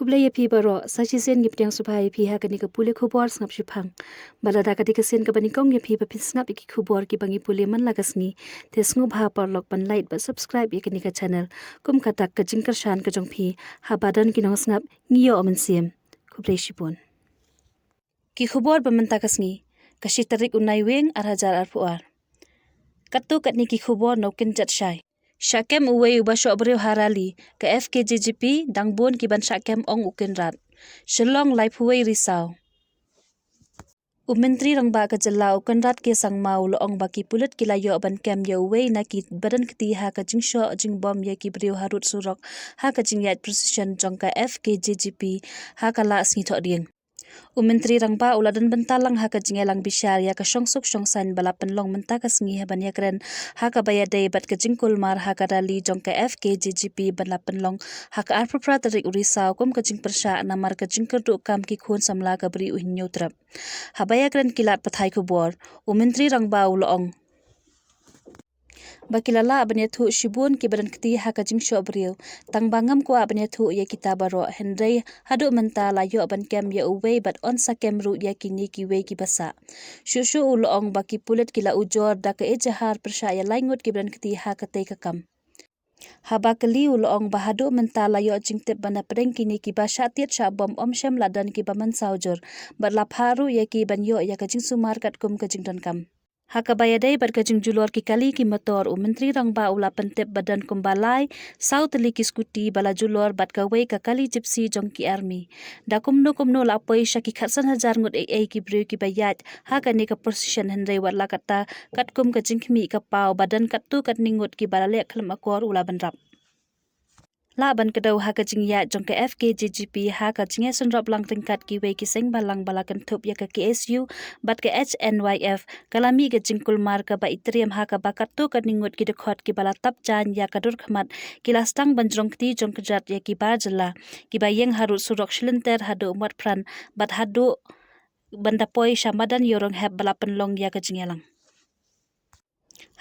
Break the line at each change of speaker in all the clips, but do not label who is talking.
Kublai ya pi baro sachi sen gip tiang supai pi ha kani ka pule khubor snap shipang balada ka dik sen ka bani kong ya pi pa pin snap iki khubor ki bangi pule man lagasni te sngu bha par lok pan like ba subscribe ye kani ka channel kum ka tak ka jingkar shan ka jong pi ha badan ki nong snap ngiyo aman sim kublai shipon ki khubor ba man takasni ka shi tarik unai weng ar hajar ar puar katu katni ki khubor no kin jat shai Shakem uwei uba shoh briew harali ke FKJGP dangbon ki ban shakem ong ukin rat. Shalong lai puwei risau. Menteri rang ba ka jala ukin rat ke sang mau lo ong baki pulut ki layo ban kem ya uwei na ki badan keti ha ka jing shoh jing bom ya ki briew harut surok ha ka jing yat precision jong ka FKJGP ha ka la asni thok ding. Menteri rang ba uladan bentalang ha ka jingelang bishar ya ka shongsuk shongsan balapan long menta ka sngi ha ban yakren ha ka bayadai bat ka jingkul mar ha ka rali jong ka FKJGP balapan long ha ka arpra tarik urisa kom ka jing persha namar ka jingker du kam ki khon samla ka bri uhnyo trap ha bayakren kilat pathai ku bor menteri rang ba ulong Bakilala abanya thu shibun ki badan keti ha ka jing shoh briew tang bangam ko abanya thu ya kita baro hendrai hadu menta la yo ban kem ya uwei bat on sa kem ru ya kini ki wei ki basa shushu ulong baki pulet kila ujor da ka ejahar persha ya laingut ki badan keti ha ka tei ka kam Habakali ulong bahadu menta la yo jing tep bana pedeng kini ki basha tiat sha bom om shem ladan ki baman saujur bat lapharu ya ki ban yo ya ka jing sumar kat kum ka jing dan kam Hakabayadai bat kajing julor ki kali ki motor menteri rang ba ula pentep badan kumbalai south li ki skuti bala julor bat kawai ka kali gypsy jong ki army da kumno la poi shaki khatsan hajar ngut ai ki breu ki bayat ha ka ne ka position hendai wala kata kat kum ka jingkhmi ka pau badan katu kat ningut ki balale khlam akor ula banrap La ban kedau ha ka jingya jong ka FKJGP ha ka jinge sunrop lang tingkat ki wei ki seng balang balakan thup ya ka KSU bat ka HNYF kalami ka jingkul mar ka ba itriam ha ka bakat tu ka ningut ki dekhot ki bala tap jan ya ka dur khmat ki lastang banjrong ti jong kjat ya ki ba jala ki ba yeng harut surok shlinter hadu mat pran bat hadu bandapoi shamadan yorong heb balapan long ya ka jingelang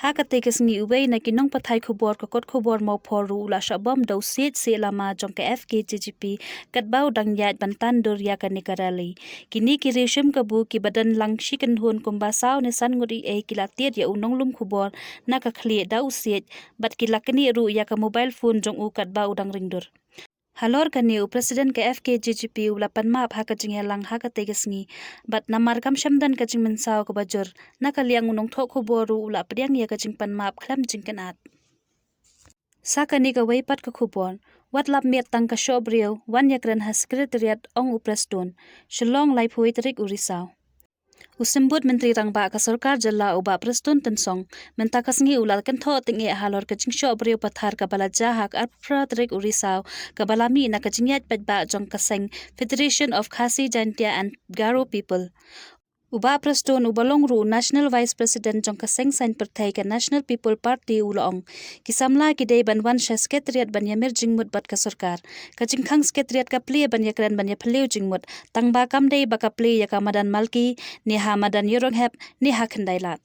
Ha ka te kesni uwei na kinong pathai khubor ka kot khubor mau phoru la shabam do set se lama jong ka FKJGP kat bau dang yat bantan dur ya ka nikarali kini ki reshim ka bu ki badan lang shikan hun kumba saw ne san nguri e kila tiet ya unong lum khubor na ka khli dau set bat ki lakni ru ya ka mobile phone jong u kat bau dang ringdur Halor ka new president ka FKJGP ula panmap ha ka jinghelang ha ka tegesngi bat namar kam shamdan ka jing mensaw ka bajur na kaliang unong thok khuboru ula priang ya ka jing panmap khlam jingkanat Sakani ka weipat ka khubon wat lap met tang ka shoh briew wan yakran ha secretariat ong upreston shalong lai phui tarik urisau Usimbut menteri rang ba ka sarkar jalla uba preston tensong menta kasngi ulal kan tho tinge halor ka jingsho breu pathar ka bala jahak arpra trek urisau ka balami na ka jingyat patba jong kaseng Federation of Khasi Jantia and Garo people Uba preston ubalong ru National Vice President jong kaseng sain perthai ka National People Party ulong kisamla ki dei ban wan secretariat ban yamir jingmut bat ka sarkar ka jingkhang secretariat ka ple ban yakran ban ya phleu jingmut tangba kam dei ba ka ple ya ka madan malki ni ha madan yorong hep ni ha khandai lat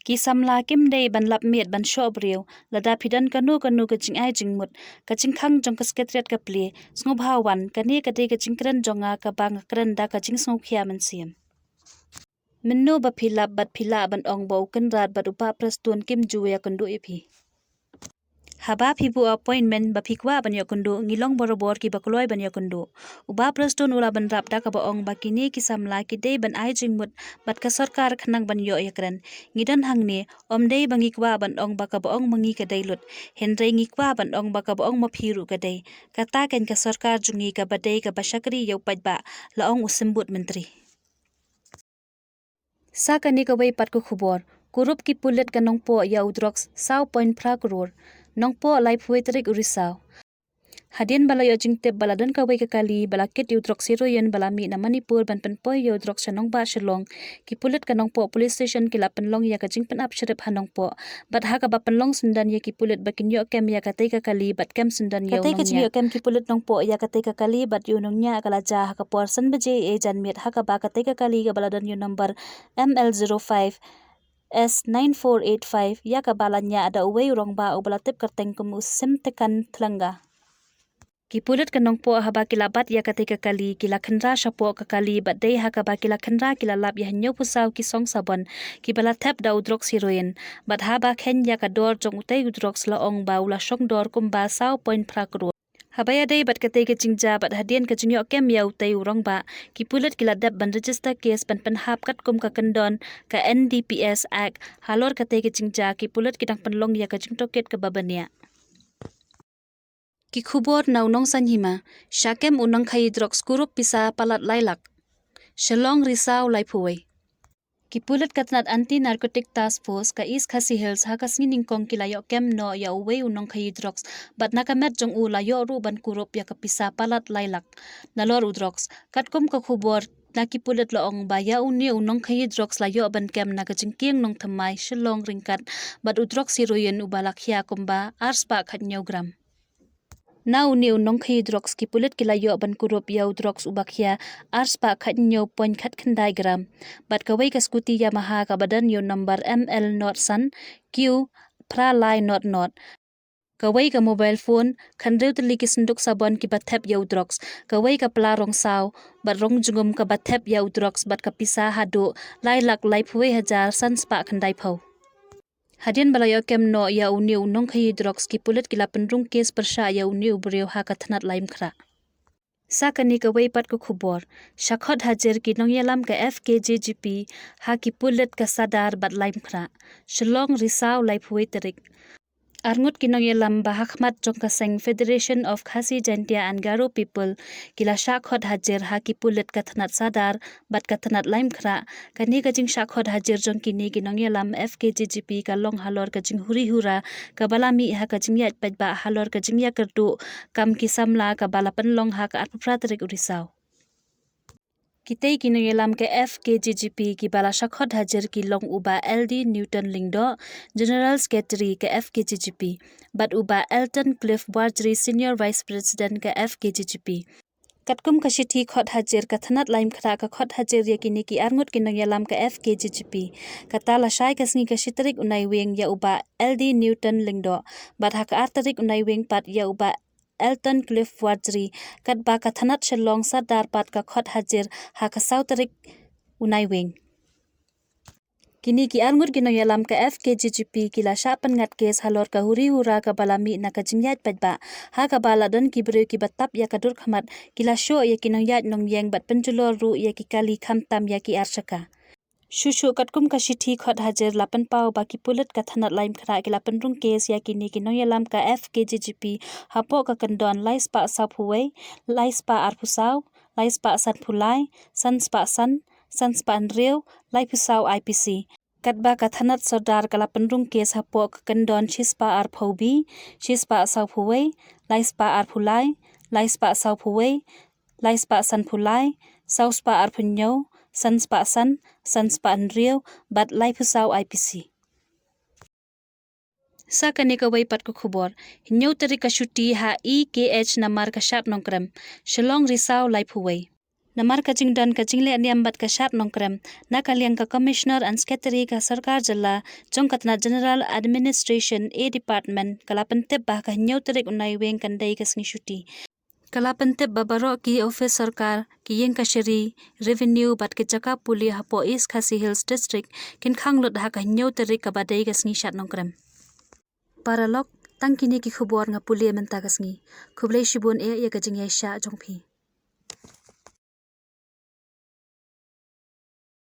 Kisamla kim dei ban lap met ban shoh breu lada phidan kanu ka jingai jingmut ka jingkhang jong ka secretariat ka ple snubhawan ka ne ka dei ka jingkran jonga ka bang kran da ka jing sngu khia man siam Minno ba philap bat phila ban ong bo kan rat bat upa prastun kim juya kundu ipi Haba phibu appointment ba phikwa ban yakundu ngilong borobor ki bakloi ban yakundu uba prastun ula ban rap da ka ba ong bakini ki samla ki dei ban ai jingmut bat ka sarkar khnang ban yo yakran ngidan hangne omdei bangikwa ban ong ba ka ba ong mangi ka deilut hendrei ngikwa ban ong ba ka ba ong maphiru ka dei kata ken ka sarkar jungi ka ba dei ka ba shakri yo patba la ong usimbut menteri Sakani ka wei pat ko khubor kurup ki pulet ka nongpo ya udrox 0.5 crore nongpo lai phui tarik urisau Hadin bala yo jingtep baladan ka wei ka kali balakit udrox 0 yen balami na Manipur ban penpoi yo udrox shanong ba shalong ki pulet ka nongpo police station ki la penlong ya ka jingpen ap sharip hanongpo bat ha ka ba penlong sundan ya ki pulet bakin yo kem ya ka tei ka kali bat kem sundan yo nongnya ka kem ki pulet nongpo ya ka tei ka kali bat yo nongnya kala ja ha ka porsan beje e jan met ha ka ba ka tei ka kali ka baladan yo number ML05 S9485 ya ka balanya ada uwei rong ba ubalatip karteng kum usim tekan thlanga Kipulit kanong po haba kilabat ya kate kakali kila khenra shapo kakali bat dei ha kaba kila khenra kila lap ya hanyo pusaw ki song sabon ki bala tap da udrox heroin bat haba khen ya ka dor jong utei udrox la ong ba ula shong dor kumba saw point prakro habaya dei bat kate ke jingja bat hadian ke jingyo kem ya utei urong ba kipulit kila dap ban register case ban hap kat kum ka kendon ka NDPS Act halor kate ke jingja kipulit kidang penlong ya ka jingtoket ke babania Ki khubor naunong sanhima, syakem unang khai drox kurup pisa palat lailak. Shalong risau laipuwe. Ki pulit katnat anti-narcotic task force ka East Khasi Hills hakas nginingkong kilayo kem no ya uwei unang khai drox bat nakamet jong u layo ru ban kurup ya kapisa palat lailak. Nalor udrox, katkum ka khubor nakipulit loong ba ya uni unong khai drox layo ban kem nakajingking nong thamai shalong ringkat bat udrox heroin ubalak hiya kumba arspa khatnyaw gram. Now ni unong khai drox ki pulit kilayo ban kurup ya drox ubakya arspa khatnyo point khat khandai gram bat kawai ka scooty Yamaha ka badan yo number ML not san Q pralai not kawai ka mobile phone khandreu tli ki sunduk sabon ki bathep ya drox kawai ka pla rong saw bat rong jungum ka bathep ya drox bat ka pisa hadu lai lak lai phuwe hajar san spa khandai phau Hadian balayo kem no ya uni unong khai drox ki pulit kila pendrung kes persha ya uni ubreu ha kathnat laim khra. Sakani ka weipat ko khubor. Shakhot hajer ki nong yalam ka FKJGP ha ki pulit ka sadar bat laim khra. Shalong risau lai phuwe terik. Arngut kinong yalam bahakmat jongka seng Federation of Khasi Jantia and Garo People kila shakhot hajer ha ki pulit kathnat sadar bat kathnat laim khra kani ka jing shakhot hajer jong kini kinong yalam FKJGP ka long halor ka jing huri hura ka balami ha ka jing yat pajba halor ka jing ya kerdu kam ki samla ka balapan long ha ka arpratrik urisau Kitei kinong yalam ke FKJGP ki bala shakhot hajer ki long uba LD Newton Lingdo General Secretary ke FKJGP bat uba Elton Cliff Wardry Senior Vice President ke FKJGP Katkum ka shithi khot hajer ka thanat laim khra ka khot hajer ya kini ki arngut kinong yalam ke FKJGP kata la shai ka sngi ka shitrik unai weng ya uba LD Newton Lingdo bat hak artarik unai weng pat ya uba Elton Cliff Wardry kat ba ka thanat shalong sadar pat ka khot hajer ha ka sautarik unai weng Kini ki arngut kinong yalam ka FKJGP kila shapan ngat kes halor ka huri hura ka balami na ka jingyat patba ha ka baladan ki breu ki batap ya ka dur khamat kila shoh ya kinong yat nong yeng bat penjulor ru ya ki kali khamtam ya ki arshaka Shushu katkum ka shithi khot hajer lapan pau baki pulit ka thanat laim khra ki lapan rung kes ya kini kinong yalam ka FKJGP hapo ka kandon lai spa saphuwei lai spa arpusau lai spa san phulai san spa san spa andreu lai pusau IPC katba ka thanat sodar kala pendrung kes hapo ka kandon chispa ar phobi chispa saphuwei lai spa ar phulai lai spa saphuwei lai spa san phulai sau spa ar phunyo san spa andreu bat lai pusau IPC Sakani ka weipat ko khubor hinyo teri ka shuti ha EKH namar ka shat nongkram shalong risau lai phuwei namar ka jingdan ka jingle aniam bat ka shat nongkram na kaliang ka commissioner and secretary ka sarkar jalla jong katna general administration A department kalapan tep bah ka hinyo teri unai weng kandai ka sing shuti Kalapan tep babaro ki office sarkar ki yeng ka sheri revenue bat ke jaka puli hapo East Khasi Hills district kin khanglot ha ka hinyo teri ka badai ka sing shat nongkram Paralok tangkini ki khubor nga puli menta kasngi khublei shibun e ya ka jingya sha jongphi